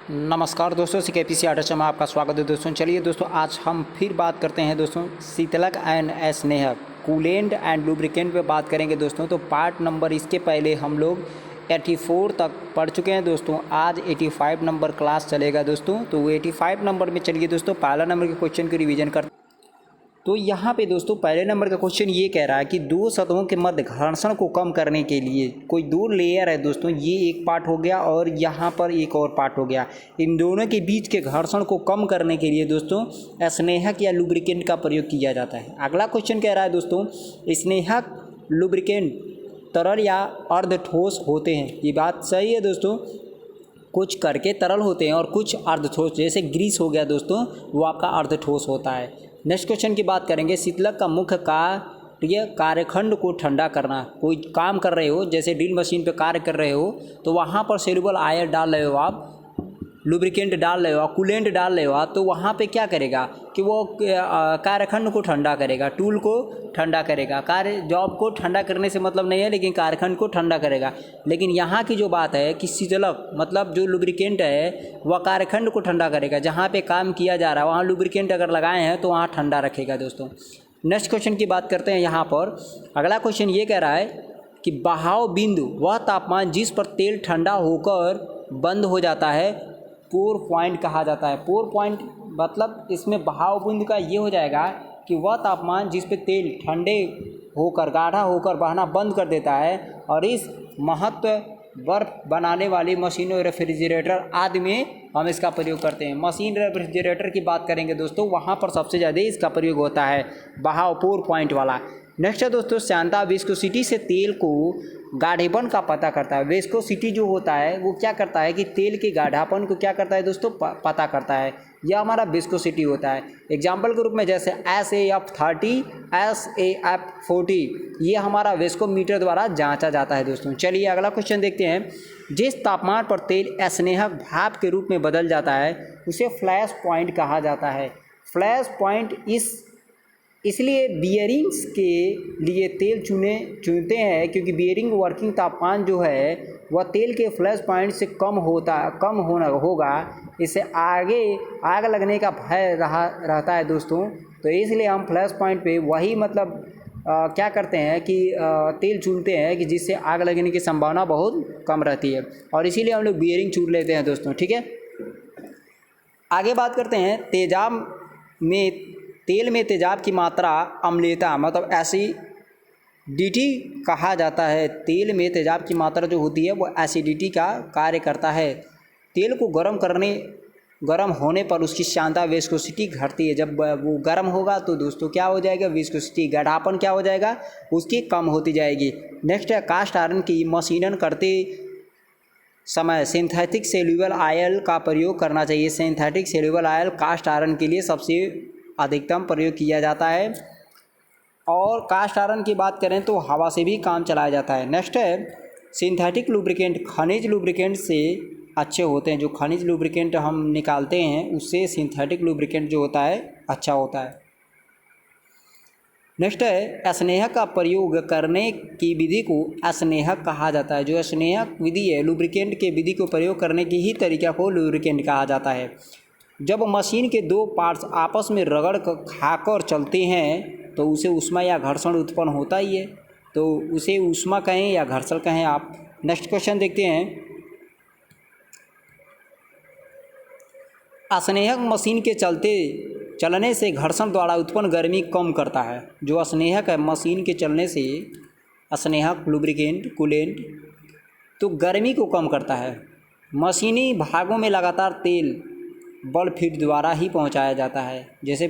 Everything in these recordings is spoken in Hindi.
नमस्कार दोस्तों, CKPC ऑटो में आपका स्वागत है दोस्तों। चलिए दोस्तों, आज हम फिर बात करते हैं दोस्तों शीतलक एंड स्नेहक कूलेंट एंड लुब्रिकेंट पे बात करेंगे दोस्तों। तो पार्ट नंबर इसके पहले हम लोग 84 तक पढ़ चुके हैं दोस्तों। आज 85 नंबर क्लास चलेगा दोस्तों। तो वो 85 नंबर में चलिए दोस्तों पहला नंबर के क्वेश्चन की रिवीजन करते। तो यहाँ पे दोस्तों पहले नंबर का क्वेश्चन ये कह रहा है कि दो सतहों के मध्य घर्षण को कम करने के लिए कोई दो लेयर है दोस्तों। ये एक पार्ट हो गया और यहाँ पर एक और पार्ट हो गया। इन दोनों के बीच के घर्षण को कम करने के लिए दोस्तों स्नेहक या लुब्रिकेंट का प्रयोग किया जाता है। अगला क्वेश्चन कह रहा है दोस्तों स्नेहक लुब्रिकेंट तरल या अर्ध ठोस होते हैं। ये बात सही है दोस्तों। कुछ करके तरल होते हैं और कुछ अर्ध ठोस, जैसे ग्रीस हो गया दोस्तों, वो आपका अर्ध ठोस होता है। नेक्स्ट क्वेश्चन की बात करेंगे। शीतलक का मुख्य कार्यखंड को ठंडा करना। कोई काम कर रहे हो, जैसे ड्रिल मशीन पे कार्य कर रहे हो, तो वहाँ पर सोल्यूबल आयर डाल रहे हो आप, लुब्रिकेंट डाल रहे हो, कूलेंट डाल रहे हो आप, तो वहाँ पे क्या करेगा कि वो कार्यखंड को ठंडा करेगा, टूल को ठंडा करेगा। कार्य जॉब को ठंडा करने से मतलब नहीं है, लेकिन कार्यखंड को ठंडा करेगा। लेकिन यहाँ की जो बात है कि शीतलक मतलब जो लुब्रिकेंट है वह कार्यखंड को ठंडा करेगा। जहाँ पे काम किया जा रहा है वहाँ लुब्रिकेंट अगर लगाए हैं तो वहाँ ठंडा रखेगा दोस्तों। नेक्स्ट क्वेश्चन की बात करते हैं यहाँ पर। अगला क्वेश्चन ये कह रहा है कि बहाव बिंदु वह तापमान जिस पर तेल ठंडा होकर बंद हो जाता है पोर पॉइंट कहा जाता है। पोर पॉइंट मतलब इसमें बहाव बिंदु का ये हो जाएगा कि वह तापमान जिस पे तेल ठंडे होकर गाढ़ा होकर बहना बंद कर देता है। और इस महत्व बर्फ बनाने वाली मशीनों, रेफ्रिजरेटर आदि में हम इसका प्रयोग करते हैं। मशीन रेफ्रिजरेटर की बात करेंगे दोस्तों, वहाँ पर सबसे ज़्यादा इसका प्रयोग होता है, बहाव पोर पॉइंट वाला। नेक्स्ट है दोस्तों श्यानता विस्कोसिटी से तेल को गाढ़ेपन का पता करता है। विस्कोसिटी जो होता है वो क्या करता है कि तेल के गाढ़ापन को क्या करता है दोस्तों, पता करता है। यह हमारा विस्कोसिटी होता है। एग्जाम्पल के रूप में जैसे SAF30, SAF40, ये हमारा विस्कोमीटर द्वारा जांचा जाता है दोस्तों। चलिए अगला क्वेश्चन देखते हैं। जिस तापमान पर तेल स्नेहक भाप के रूप में बदल जाता है उसे फ्लैश पॉइंट कहा जाता है। फ्लैश पॉइंट इसलिए बियरिंग्स के लिए तेल चुनते हैं क्योंकि बियरिंग वर्किंग तापमान जो है वह तेल के फ्लैश पॉइंट से कम होगा। इससे आगे आग लगने का भय रहता है दोस्तों। तो इसलिए हम फ्लैश पॉइंट पे वही मतलब क्या करते हैं कि तेल चुनते हैं कि जिससे आग लगने की संभावना बहुत कम रहती है, और इसीलिए हम लोग बियरिंग चुन लेते हैं दोस्तों। ठीक है, आगे बात करते हैं। तेल में तेजाब की मात्रा अम्लीयता मतलब एसिडिटी कहा जाता है। तेल में तेजाब की मात्रा जो होती है वो एसिडिटी का कार्य करता है। तेल को गर्म होने पर उसकी श्यानता विस्कोसिटी घटती है। जब वो गर्म होगा तो दोस्तों क्या हो जाएगा, विस्कोसिटी गाढ़ापन क्या हो जाएगा, उसकी कम होती जाएगी। नेक्स्ट है कास्ट आयरन की मशीनन करते समय सिंथेटिक सेल्यूबल आयल का प्रयोग करना चाहिए। Synthetic soluble oil cast iron के लिए सबसे अधिकतम प्रयोग किया जाता है। और कास्ट आयरन की बात करें तो हवा से भी काम चलाया जाता है। नेक्स्ट है सिंथेटिक लुब्रिकेंट खनिज लुब्रिकेंट से अच्छे होते हैं। जो खनिज लुब्रिकेंट हम निकालते हैं उससे सिंथेटिक लुब्रिकेंट जो होता है अच्छा होता है। नेक्स्ट है स्नेहक का प्रयोग करने की विधि को स्नेहक कहा जाता है। जो स्नेहक विधि है लुब्रिकेंट के विधि को प्रयोग करने की ही तरीका को लुब्रिकेंट कहा जाता है। जब मशीन के दो पार्ट्स आपस में रगड़ खाकर चलते हैं तो उसे ऊष्मा या घर्षण उत्पन्न होता ही है, तो उसे ऊष्मा कहें या घर्षण कहें आप। नेक्स्ट क्वेश्चन देखते हैं। स्नेहक मशीन के चलने से घर्षण द्वारा उत्पन्न गर्मी कम करता है। जो स्नेहक है मशीन के चलने से, स्नेहक लुब्रिकेंट कूलेंट तो गर्मी को कम करता है। मशीनी भागों में लगातार तेल बल फीड द्वारा ही पहुंचाया जाता है। जैसे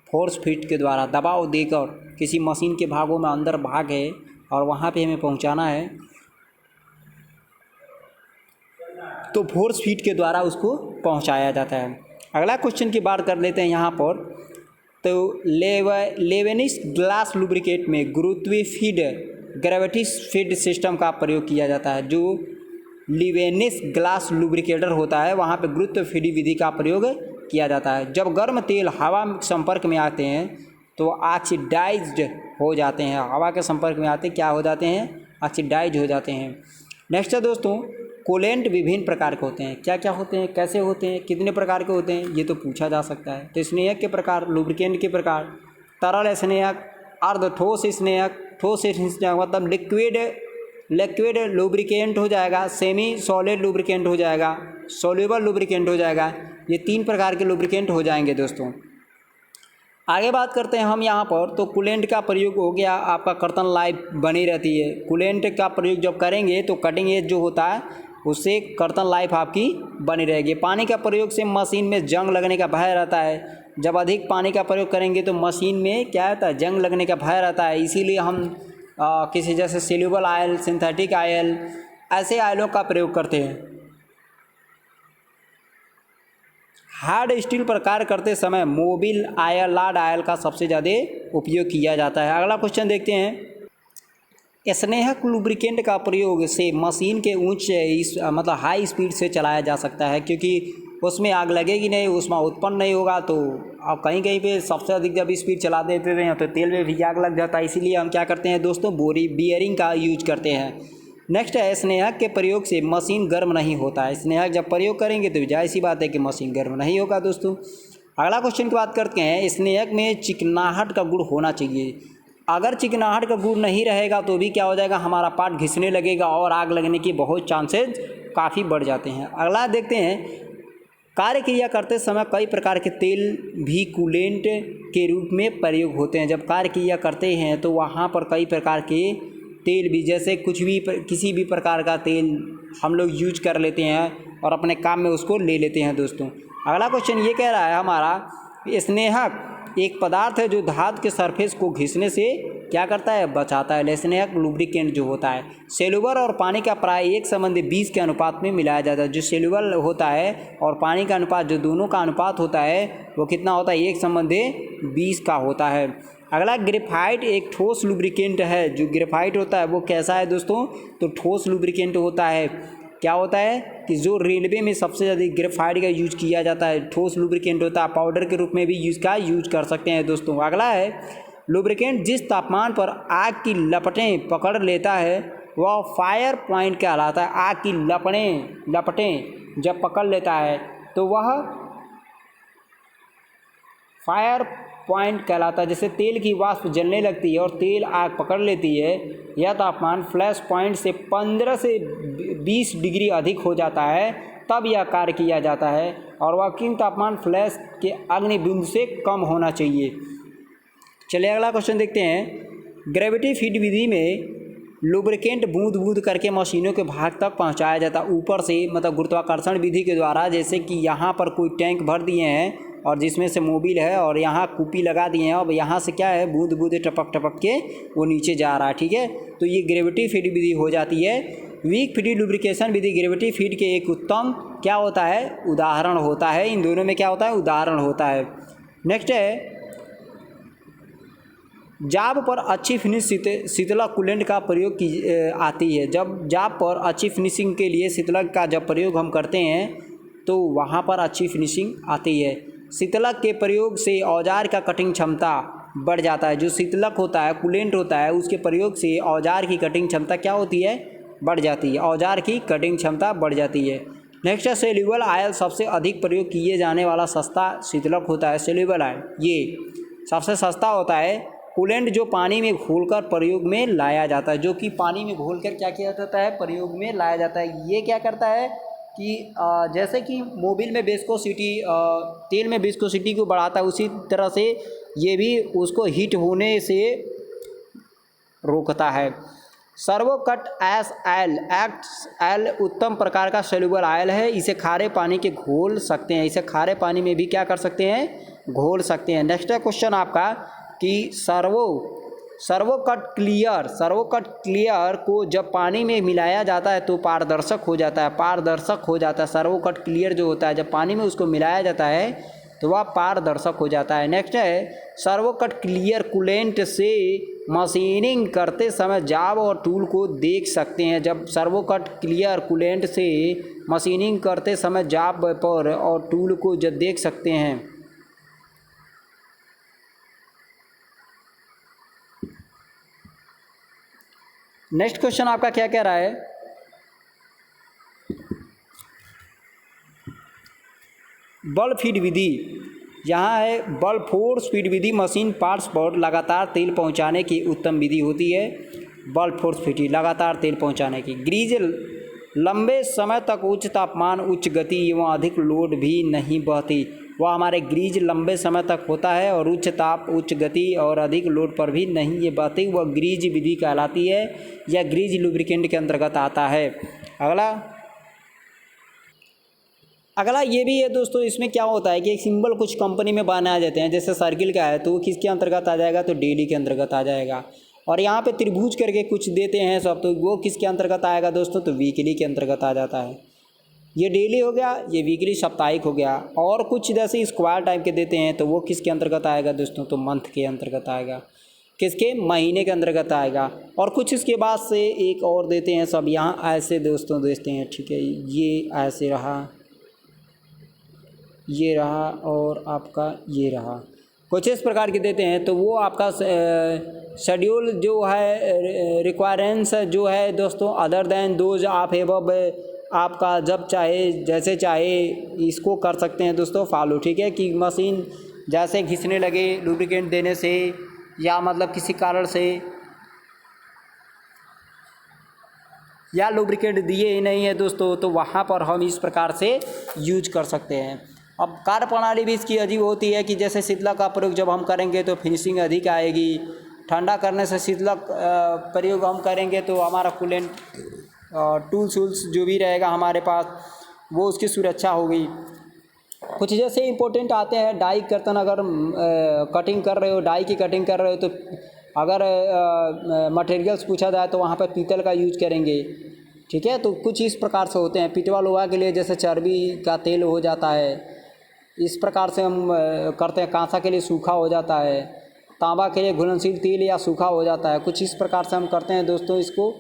फोर्स फीड के द्वारा दबाव देकर किसी मशीन के भागों में अंदर भाग है और वहां पे हमें पहुंचाना है तो फोर्स फीड के द्वारा उसको पहुंचाया जाता है। अगला क्वेश्चन की बात कर लेते हैं यहाँ पर। तो लेवेनिस ग्लास लुब्रिकेट में ग्रेविटी फीड सिस्टम का प्रयोग किया जाता है। जो लिवेनिस ग्लास लुब्रिकेटर होता है वहाँ पे गुरुत्व फीड विधि का प्रयोग किया जाता है। जब गर्म तेल हवा संपर्क में आते हैं तो ऑक्सीडाइज्ड हो जाते हैं। हवा के संपर्क में आते क्या हो जाते हैं, ऑक्सीडाइज हो जाते हैं। नेक्स्ट है दोस्तों कूलेंट विभिन्न प्रकार के होते हैं। क्या क्या होते हैं, कैसे होते हैं, कितने प्रकार के होते हैं, ये तो पूछा जा सकता है। तो स्नेहक के प्रकार, लुब्रिकेंट के प्रकार, तरल स्नेहक, अर्ध ठोस स्नेहक, ठोस स्नेहक मतलब लिक्विड लुब्रिकेंट हो जाएगा, सेमी सॉलिड लुब्रिकेंट हो जाएगा, सॉल्युबल लुब्रिकेंट हो जाएगा। ये 3 प्रकार के लुब्रिकेंट हो जाएंगे दोस्तों। आगे बात करते हैं हम यहाँ पर। तो कूलेंट का प्रयोग हो गया, आपका कर्तन लाइफ बनी रहती है। कूलेंट का प्रयोग जब करेंगे तो कटिंग एज जो होता है उससे कर्तन लाइफ आपकी बनी रहेगी। पानी का प्रयोग से मशीन में जंग लगने का भय रहता है। जब अधिक पानी का प्रयोग करेंगे तो मशीन में क्या रहता है, जंग लगने का भय रहता है। इसीलिए हम किसी जैसे सेल्यूबल आयल, सिंथेटिक आयल, ऐसे आयलों का प्रयोग करते हैं। हार्ड स्टील पर कार्य करते समय मोबिल आयल, लाड आयल का सबसे ज़्यादा उपयोग किया जाता है। अगला क्वेश्चन देखते हैं। स्नेहक लुब्रिकेंट का प्रयोग से मशीन के मतलब हाई स्पीड से चलाया जा सकता है, क्योंकि उसमें आग लगेगी नहीं, उसमें उत्पन्न नहीं होगा। तो आप कहीं कहीं पे सबसे अधिक जब स्पीड चला देते हैं तो तेल में भी आग लग जाता है। इसीलिए हम क्या करते हैं दोस्तों, बियरिंग का यूज करते हैं। नेक्स्ट है, स्नेहक के प्रयोग से मशीन गर्म नहीं होता है। स्नेहक जब प्रयोग करेंगे तो जाहिर सी बात है कि मशीन गर्म नहीं होगा दोस्तों। अगला क्वेश्चन की बात करते हैं। स्नेहक में चिकनाहट का गुण होना चाहिए। अगर चिकनाहट का गुण नहीं रहेगा तो भी क्या हो जाएगा, हमारा पार्ट घिसने लगेगा और आग लगने की बहुत चांसेस काफ़ी बढ़ जाते हैं। अगला देखते हैं। कार्य क्रिया करते समय कई प्रकार के तेल भी कूलेंट के रूप में प्रयोग होते हैं। जब कार्य क्रिया करते हैं तो वहाँ पर कई प्रकार के तेल भी, जैसे किसी भी प्रकार का तेल हम लोग यूज कर लेते हैं और अपने काम में उसको ले लेते हैं दोस्तों। अगला क्वेश्चन ये कह रहा है हमारा, स्नेहक एक पदार्थ है जो धातु के सरफेस को घिसने से क्या करता है, बचाता है। स्नेहक लुब्रिकेंट जो होता है, सेल्यूबल और पानी का प्राय 1:20 के अनुपात में मिलाया जाता है। जो सेल्यूबल होता है और पानी का अनुपात, जो दोनों का अनुपात होता है वो कितना होता है, 1:20 का होता है। अगला, ग्रेफाइट एक ठोस लुब्रिकेंट है। जो ग्रेफाइट होता है वो कैसा है दोस्तों, तो ठोस लुब्रिकेंट होता है। क्या होता है कि जो रेलवे में सबसे ज़्यादा ग्रेफाइट का यूज किया जाता है, ठोस लुब्रिकेंट होता है। पाउडर के रूप में भी यूज कर सकते हैं दोस्तों। अगला है, लुब्रिकेंट जिस तापमान पर आग की लपटें पकड़ लेता है वह फायर पॉइंट कहलाता है। आग की लपटें जब पकड़ लेता है तो वह फायर पॉइंट कहलाता है। जैसे तेल की वाष्प जलने लगती है और तेल आग पकड़ लेती है, यह तापमान फ्लैश पॉइंट से 15 से 20 डिग्री अधिक हो जाता है, तब यह कार्य किया जाता है। और वर्किंग तापमान फ्लैश के अग्नि बिंदु से कम होना चाहिए। चलिए अगला क्वेश्चन देखते हैं। ग्रेविटी फीड विधि में लुब्रिकेंट बूंद बूंद करके मशीनों के भाग तक पहुंचाया जाता है ऊपर से, मतलब गुरुत्वाकर्षण विधि के द्वारा। जैसे कि यहाँ पर कोई टैंक भर दिए हैं और जिसमें से मोबिल है और यहाँ कुपी लगा दिए हैं। अब यहाँ से क्या है, बूंद बूंद टपक टपक के वो नीचे जा रहा है, ठीक है। तो ये ग्रेविटी फीड विधि हो जाती है। वीक फीड लुब्रिकेशन विधि ग्रेविटी फीड के एक उत्तम क्या होता है, उदाहरण होता है। इन दोनों में क्या होता है, उदाहरण होता है। नेक्स्ट है, जाब पर अच्छी फिनिश शीतलक कूलेंट का प्रयोग की आती है। जब जाब पर अच्छी फिनिशिंग के लिए शीतलक का जब प्रयोग हम करते हैं तो वहाँ पर अच्छी फिनिशिंग आती है। शीतलक के प्रयोग से औजार का कटिंग क्षमता बढ़ जाता है। जो शीतलक होता है, कूलेंट होता है, उसके प्रयोग से औजार की कटिंग क्षमता क्या होती है, बढ़ जाती है। औजार की कटिंग क्षमता बढ़ जाती है। नेक्स्ट है, सेल्यूबल आयल सबसे अधिक प्रयोग किए जाने वाला सस्ता शीतलक होता है। सेल्यूबल आयल ये सबसे सस्ता होता है। कूलेंट जो पानी में घोलकर प्रयोग में लाया जाता है, जो कि पानी में घोलकर क्या किया जाता है, प्रयोग में लाया जाता है। ये क्या करता है कि जैसे कि मोबिल में विस्कोसिटी, तेल में विस्कोसिटी को बढ़ाता है, उसी तरह से ये भी उसको हीट होने से रोकता है। सर्वोकट एस एल उत्तम प्रकार का सेल्यूबल आयल है। इसे खारे पानी के घोल सकते हैं, इसे खारे पानी में भी क्या कर सकते हैं, घोल सकते हैं। नेक्स्ट है क्वेश्चन आपका कि सर्वोकट क्लियर को जब पानी में मिलाया जाता है तो पारदर्शक हो जाता है। सर्वोकट क्लियर जो होता है जब पानी में उसको मिलाया जाता है तो वह पारदर्शक हो जाता है। नेक्स्ट है, सर्वोकट क्लियर कूलेंट से मशीनिंग करते समय जाब और टूल को देख सकते हैं। जब सर्वोकट क्लियर कूलेंट से मशीनिंग करते समय जाब पर और टूल को जब देख सकते हैं। नेक्स्ट क्वेश्चन आपका क्या कह रहा है, बल फीड विधि, यहाँ है बल फोर्स फीड विधि मशीन पार्ट्स पर लगातार तेल पहुँचाने की उत्तम विधि होती है। बल फोर्स फीड लगातार तेल पहुँचाने की। ग्रीज लंबे समय तक उच्च तापमान, उच्च गति एवं अधिक लोड भी नहीं बहती। वह हमारे ग्रीज लंबे समय तक होता है और उच्च ताप, उच्च गति और अधिक लोड पर भी नहीं ये बहती, वह ग्रीज विधि कहलाती है। यह ग्रीज लुब्रिकेंट के अंतर्गत आता है। अगला ये भी है दोस्तों, इसमें क्या होता है कि एक सिंबल कुछ कंपनी में बनाए जाते हैं, जैसे सर्किल का है तो वो किसके अंतर्गत आ जाएगा, तो डेली के अंतर्गत आ जाएगा। और यहाँ पे त्रिभुज करके कुछ देते हैं सब, तो वो किसके अंतर्गत आएगा दोस्तों, तो वीकली के अंतर्गत आ जाता है। ये डेली हो गया, ये वीकली साप्ताहिक हो गया। और कुछ जैसे स्क्वायर टाइप के देते हैं तो वो किसके अंतर्गत आएगा दोस्तों, तो मंथ के अंतर्गत आएगा। किसके, महीने के अंतर्गत आएगा। और कुछ इसके बाद से एक और देते हैं सब, यहाँ ऐसे दोस्तों देते हैं, ठीक है, ये ऐसे रहा, ये रहा और आपका ये रहा, कुछ इस प्रकार के देते हैं। तो वो आपका शेड्यूल जो है, रिक्वायरेंस जो है दोस्तों, अदर देन दोज आप एबव, आपका जब चाहे जैसे चाहे इसको कर सकते हैं दोस्तों फॉलो, ठीक है। कि मशीन जैसे घिसने लगे लुब्रिकेंट देने से, या मतलब किसी कारण से, या लुब्रिकेंट दिए ही नहीं है दोस्तों, तो वहाँ पर हम इस प्रकार से यूज कर सकते हैं। अब कार्य प्रणाली भी इसकी अजीब होती है कि जैसे शीतलक का प्रयोग जब हम करेंगे तो फिनिशिंग अधिक आएगी। ठंडा करने से शीतलक प्रयोग हम करेंगे तो हमारा कूलेंट टूल्स वूल्स जो भी रहेगा हमारे पास, वो उसकी सुरक्षा होगी। कुछ जैसे इंपॉर्टेंट आते हैं, डाई कर्तन, अगर कटिंग कर रहे हो, डाई की कटिंग कर रहे हो, तो अगर मटेरियल्स पूछा जाए तो वहाँ पर पीतल का यूज करेंगे, ठीक है। तो कुछ इस प्रकार से होते हैं। पिटवा लोहा के लिए जैसे चर्बी का तेल हो जाता है, इस प्रकार से हम करते हैं। कांसा के लिए सूखा हो जाता है, तांबा के लिए घुलनशील तेल या सूखा हो जाता है। कुछ इस प्रकार से हम करते हैं दोस्तों इसको।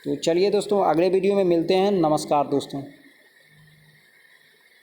तो चलिए दोस्तों, अगले वीडियो में मिलते हैं। नमस्कार दोस्तों।